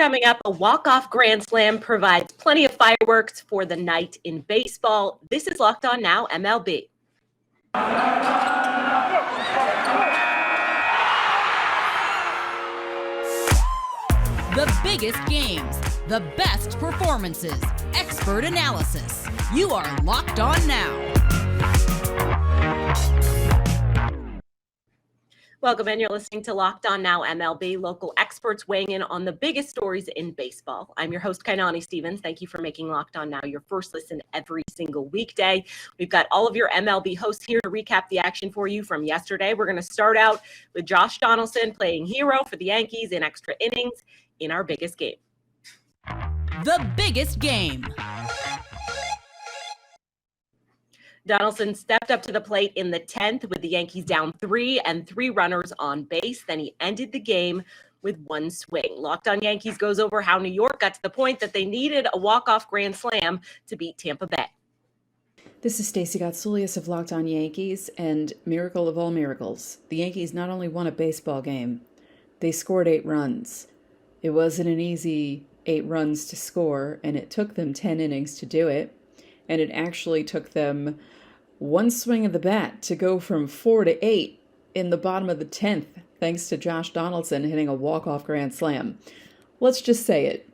Coming up, a walk-off grand slam provides plenty of fireworks for the night in baseball. This is Locked On Now MLB. The biggest games, the best performances, expert analysis. You are Locked On Now. Welcome in. You're listening to Locked On Now MLB, local experts weighing in on the biggest stories in baseball. I'm your host, Kainani Stevens. Thank you for making Locked On Now your first listen every single weekday. We've got all of your MLB hosts here to recap the action for you from yesterday. We're going to start out with Josh Donaldson playing hero for the Yankees in extra innings in our biggest game. The biggest game. Donaldson stepped up to the plate in the 10th with the Yankees down 3 and 3 runners on base. Then he ended the game with one swing. Locked On Yankees goes over how New York got to the point that they needed a walk-off grand slam to beat Tampa Bay. This is Stacey Gotsoulias of Locked On Yankees, and miracle of all miracles, the Yankees not only won a baseball game, they scored 8 runs. It wasn't an easy 8 runs to score, and it took them 10 innings to do it. And it actually took them one swing of the bat to go from 4 to 8 in the bottom of the 10th, thanks to Josh Donaldson hitting a walk-off grand slam. Let's just say it.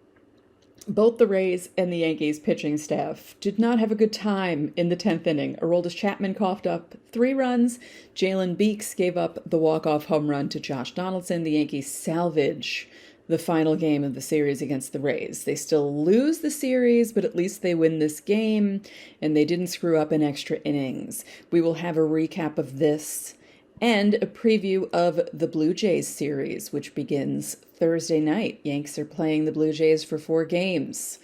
Both the Rays and the Yankees pitching staff did not have a good time in the 10th inning. Aroldis Chapman coughed up 3 runs. Jalen Beeks gave up the walk-off home run to Josh Donaldson. The Yankees salvage the final game of the series against the Rays. They still lose the series, but at least they win this game, and they didn't screw up in extra innings. We will have a recap of this and a preview of the Blue Jays series, which begins Thursday night. Yanks are playing the Blue Jays for 4 games.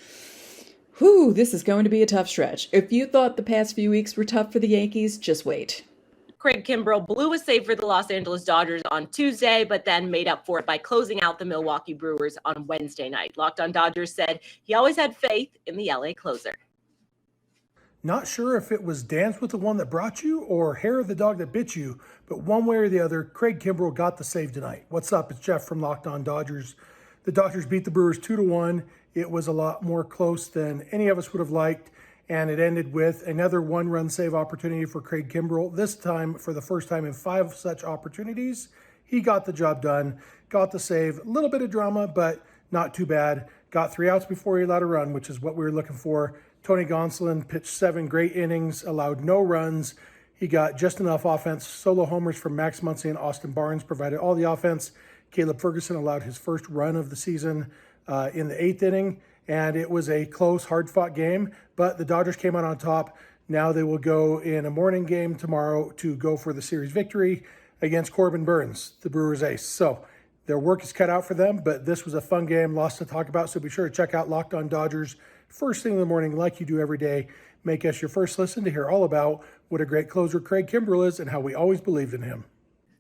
Whew, this is going to be a tough stretch. If you thought the past few weeks were tough for the Yankees, just wait. Craig Kembrel blew a save for the Los Angeles Dodgers on Tuesday, but then made up for it by closing out the Milwaukee Brewers on Wednesday night. Locked On Dodgers said he always had faith in the LA closer. Not sure if it was Dance with the One That Brought You or Hair of the Dog That Bit You, but one way or the other, Craig Kembrel got the save tonight. What's up? It's Jeff from Locked On Dodgers. The Dodgers beat the Brewers 2-1. It was a lot more close than any of us would have liked. And it ended with another 1-run save opportunity for Craig Kembrel. This time, for the first time in 5 such opportunities, he got the job done, got the save. A little bit of drama, but not too bad. Got 3 outs before he allowed a run, which is what we were looking for. Tony Gonsolin pitched 7 great innings, allowed no runs. He got just enough offense. Solo homers from Max Muncy and Austin Barnes provided all the offense. Caleb Ferguson allowed his first run of the season in the 8th inning. And it was a close, hard-fought game, but the Dodgers came out on top. Now they will go in a morning game tomorrow to go for the series victory against Corbin Burns, the Brewers ace. So their work is cut out for them, but this was a fun game, lots to talk about. So be sure to check out Locked On Dodgers first thing in the morning like you do every day. Make us your first listen to hear all about what a great closer Craig Kembrel is and how we always believed in him.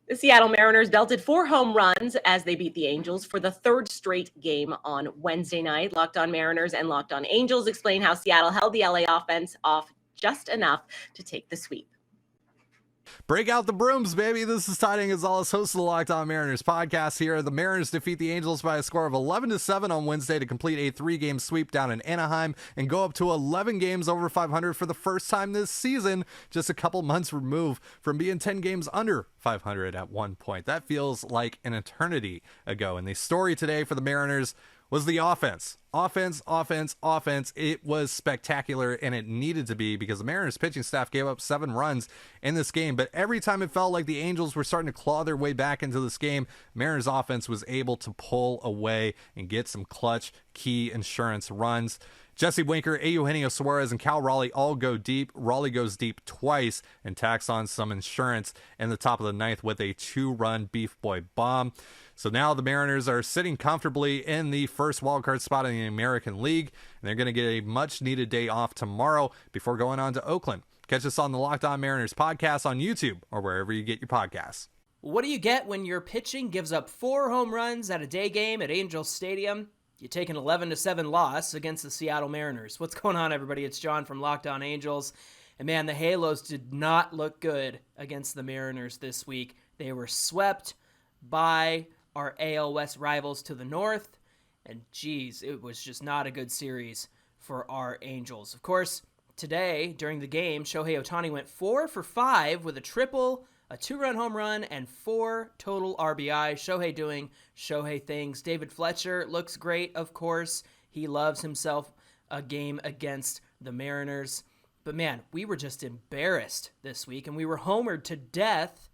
The Seattle Mariners belted 4 home runs as they beat the Angels for the 3rd straight game on Wednesday night. Locked On Mariners and Locked On Angels explain how Seattle held the LA offense off just enough to take the sweep. Break out the brooms, baby. This is Ty Gonzalez, host of the Locked On Mariners podcast here. The Mariners defeat the Angels by a score of 11-7 on Wednesday to complete a 3-game sweep down in Anaheim and go up to 11 games over 500 for the first time this season, just a couple months removed from being 10 games under 500 at one point. That feels like an eternity ago. And the story today for the Mariners was the offense. Offense. It was spectacular, and it needed to be because the Mariners pitching staff gave up 7 runs in this game. But every time it felt like the Angels were starting to claw their way back into this game, Mariners offense was able to pull away and get some clutch, key insurance runs. Jesse Winker, Eugenio Suarez, and Cal Raleigh all go deep. Raleigh goes deep twice and tacks on some insurance in the top of the 9th with a 2-run Beef Boy bomb. So now the Mariners are sitting comfortably in the first wildcard spot in the American League, and they're going to get a much-needed day off tomorrow before going on to Oakland. Catch us on the Locked On Mariners podcast on YouTube or wherever you get your podcasts. What do you get when your pitching gives up 4 home runs at a day game at Angel Stadium? You take an 11-7 loss against the Seattle Mariners. What's going on, everybody? It's John from Locked On Angels. And man, the Halos did not look good against the Mariners this week. They were swept by our AL West rivals to the north, And geez, it was just not a good series for our Angels. Of course, today during the game, Shohei Ohtani went 4 for 5 with a triple, a 2-run home run, and 4 total RBI. Shohei doing Shohei things. David Fletcher looks great, of course. He loves himself a game against the Mariners. But man, we were just embarrassed this week, and we were homered to death.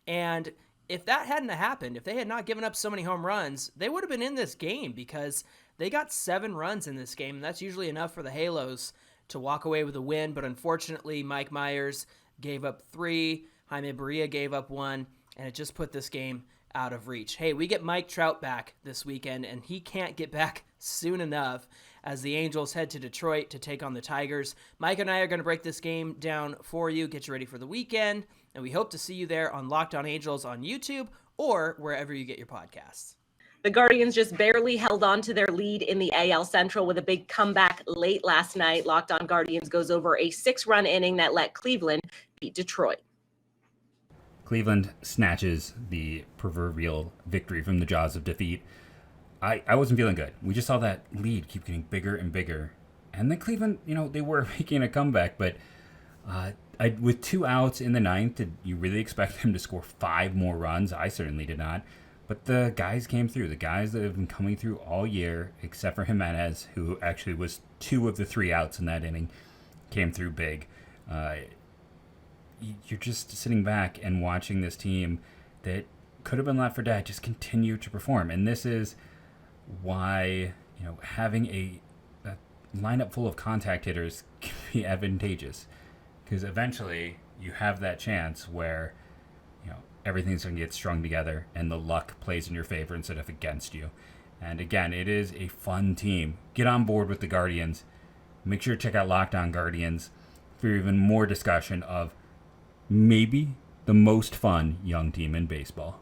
And if that hadn't happened, if they had not given up so many home runs, they would have been in this game because they got 7 runs in this game. And that's usually enough for the Halos to walk away with a win. But unfortunately, Mike Myers gave up 3, Jaime Barria gave up 1, and it just put this game out of reach. Hey, we get Mike Trout back this weekend, and he can't get back soon enough as the Angels head to Detroit to take on the Tigers. Mike and I are going to break this game down for you, get you ready for the weekend, and we hope to see you there on Locked On Angels on YouTube or wherever you get your podcasts. The Guardians just barely held on to their lead in the AL Central with a big comeback late last night. Locked On Guardians goes over a 6-run inning that let Cleveland beat Detroit. Cleveland snatches the proverbial victory from the jaws of defeat. I wasn't feeling good. We just saw that lead keep getting bigger and bigger. And then Cleveland, they were making a comeback, but with 2 outs in the 9th, did you really expect them to score 5 more runs? I certainly did not. But the guys came through. The guys that have been coming through all year, except for Jimenez, who actually was 2 of the 3 outs in that inning, came through big. You're just sitting back and watching this team that could have been left for dead just continue to perform. And this is why, having a lineup full of contact hitters can be advantageous. Because eventually you have that chance where, everything's going to get strung together and the luck plays in your favor instead of against you. And again, it is a fun team. Get on board with the Guardians. Make sure to check out Locked On Guardians for even more discussion of maybe the most fun young team in baseball.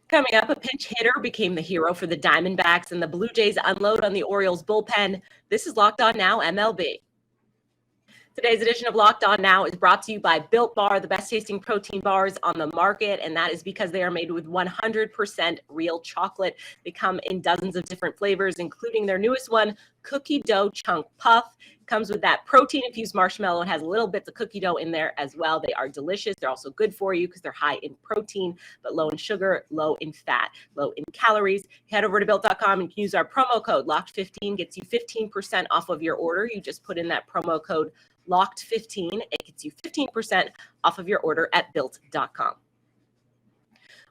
Coming up, a pinch hitter became the hero for the Diamondbacks, and the Blue Jays unload on the Orioles bullpen. This is Locked On Now MLB. Today's edition of Locked On Now is brought to you by Built Bar, the best tasting protein bars on the market, and that is because they are made with 100% real chocolate. They come in dozens of different flavors, including their newest one, Cookie Dough Chunk Puff. Comes with that protein-infused marshmallow and has little bits of cookie dough in there as well. They are delicious. They're also good for you because they're high in protein, but low in sugar, low in fat, low in calories. Head over to Built.com and use our promo code LOCKED15. Gets you 15% off of your order. You just put in that promo code LOCKED15. It gets you 15% off of your order at Built.com.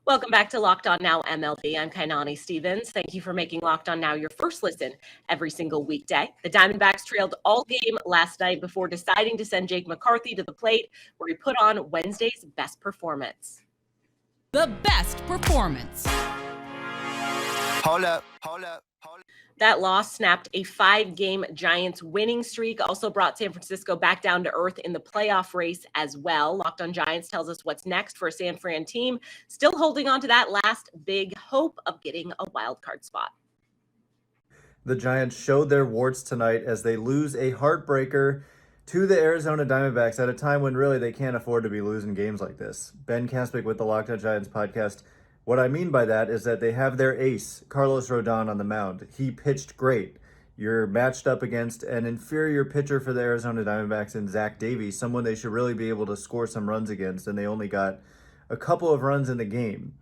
Welcome back to Locked On Now MLB. I'm Kainani Stevens. Thank you for making Locked On Now your first listen every single weekday. The Diamondbacks trailed all game last night before deciding to send Jake McCarthy to the plate, where he put on Wednesday's best performance. The best performance. Hold up. That loss snapped a 5-game Giants winning streak, also brought San Francisco back down to earth in the playoff race as well. Locked On Giants tells us what's next for a San Fran team, still holding on to that last big hope of getting a wild card spot. The Giants showed their warts tonight as they lose a heartbreaker to the Arizona Diamondbacks at a time when really they can't afford to be losing games like this. Ben Kaspick with the Locked On Giants podcast. What I mean by that is that they have their ace, Carlos Rodon, on the mound. He pitched great. You're matched up against an inferior pitcher for the Arizona Diamondbacks in Zach Davies, someone they should really be able to score some runs against, and they only got a couple of runs in the game.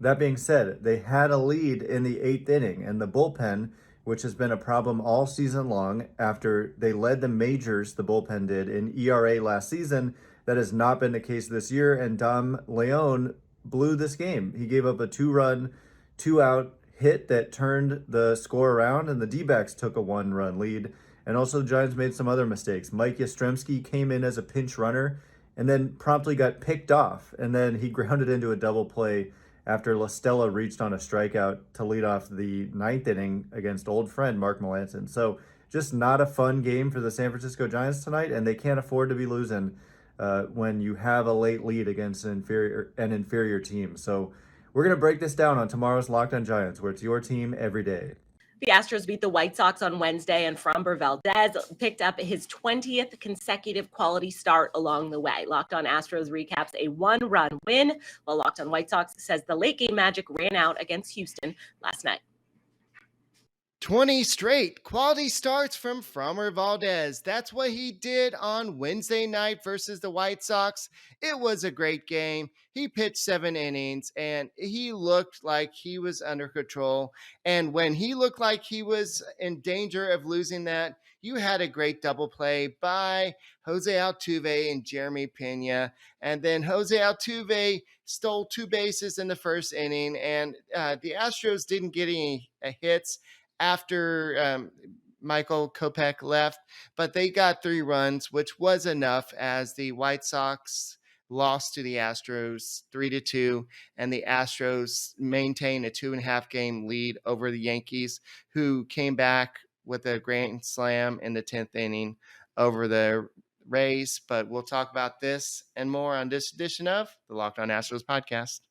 That being said, they had a lead in the 8th inning, and the bullpen, which has been a problem all season long after they led the majors, the bullpen did, in ERA last season, that has not been the case this year, and Dom Leone blew this game. He gave up a 2-run, 2-out hit that turned the score around, and the D-backs took a 1-run lead. And also the Giants made some other mistakes. Mike Yastrzemski came in as a pinch runner and then promptly got picked off, and then he grounded into a double play after La Stella reached on a strikeout to lead off the 9th inning against old friend Mark Melancon. So just not a fun game for the San Francisco Giants tonight, and they can't afford to be losing when you have a late lead against an inferior team. So we're going to break this down on tomorrow's Locked On Giants, where it's your team every day. The Astros beat the White Sox on Wednesday, and Framber Valdez picked up his 20th consecutive quality start along the way. Locked On Astros recaps a 1-run win, while Locked On White Sox says the late game magic ran out against Houston last night. 20 straight quality starts from Framber Valdez. That's what he did on Wednesday night versus the White Sox. It was a great game. He pitched 7 innings and he looked like he was under control. And when he looked like he was in danger of losing that, you had a great double play by Jose Altuve and Jeremy Pena. And then Jose Altuve stole 2 bases in the first inning, and the Astros didn't get any hits after Michael Kopech left, but they got 3 runs, which was enough as the White Sox lost to the Astros 3-2, and the Astros maintain a 2.5 game lead over the Yankees, who came back with a grand slam in the 10th inning over the Rays. But we'll talk about this and more on this edition of the Locked On Astros podcast.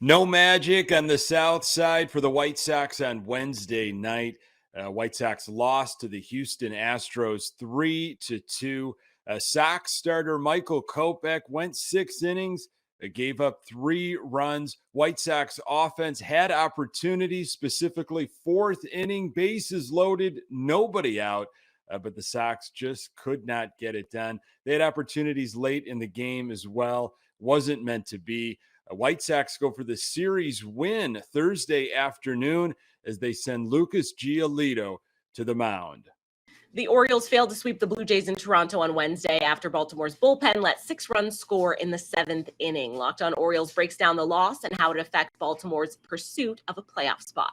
No magic on the south side for the White Sox on Wednesday night. White Sox lost to the Houston Astros 3-2. Sox starter Michael Kopech went 6 innings, gave up 3 runs. White Sox offense had opportunities, specifically 4th inning, bases loaded, nobody out. But the Sox just could not get it done. They had opportunities late in the game as well. Wasn't meant to be. White Sox go for the series win Thursday afternoon as they send Lucas Giolito to the mound. The Orioles failed to sweep the Blue Jays in Toronto on Wednesday after Baltimore's bullpen let 6 runs score in the 7th inning. Locked On Orioles breaks down the loss and how it affects Baltimore's pursuit of a playoff spot.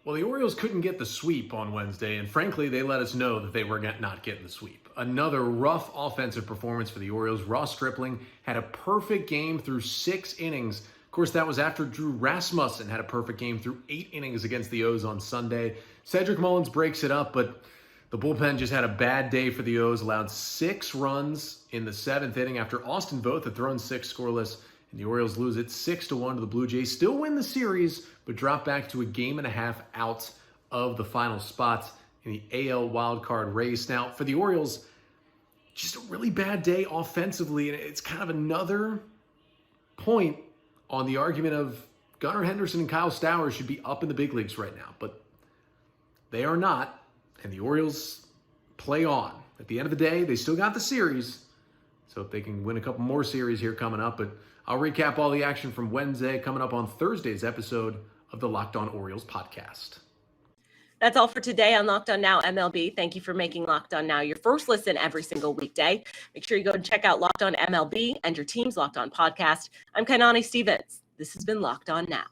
Well, the Orioles couldn't get the sweep on Wednesday, and frankly, they let us know that they were not getting the sweep. Another rough offensive performance for the Orioles. Ross Stripling had a perfect game through 6 innings. Of course, that was after Drew Rasmussen had a perfect game through 8 innings against the O's on Sunday. Cedric Mullins breaks it up, but the bullpen just had a bad day for the O's, allowed 6 runs in the 7th inning after Austin Voth had thrown 6 scoreless. And the Orioles lose it 6-1 to the Blue Jays. Still win the series, but drop back to a 1.5 games out of the final spot in the AL wildcard race. Now, for the Orioles, just a really bad day offensively, and it's kind of another point on the argument of Gunnar Henderson and Kyle Stowers should be up in the big leagues right now, but they are not, and the Orioles play on. At the end of the day, they still got the series, so if they can win a couple more series here coming up, but I'll recap all the action from Wednesday coming up on Thursday's episode of the Locked On Orioles podcast. That's all for today on Locked On Now MLB. Thank you for making Locked On Now your first listen every single weekday. Make sure you go and check out Locked On MLB and your team's Locked On podcast. I'm Kainani Stevens. This has been Locked On Now.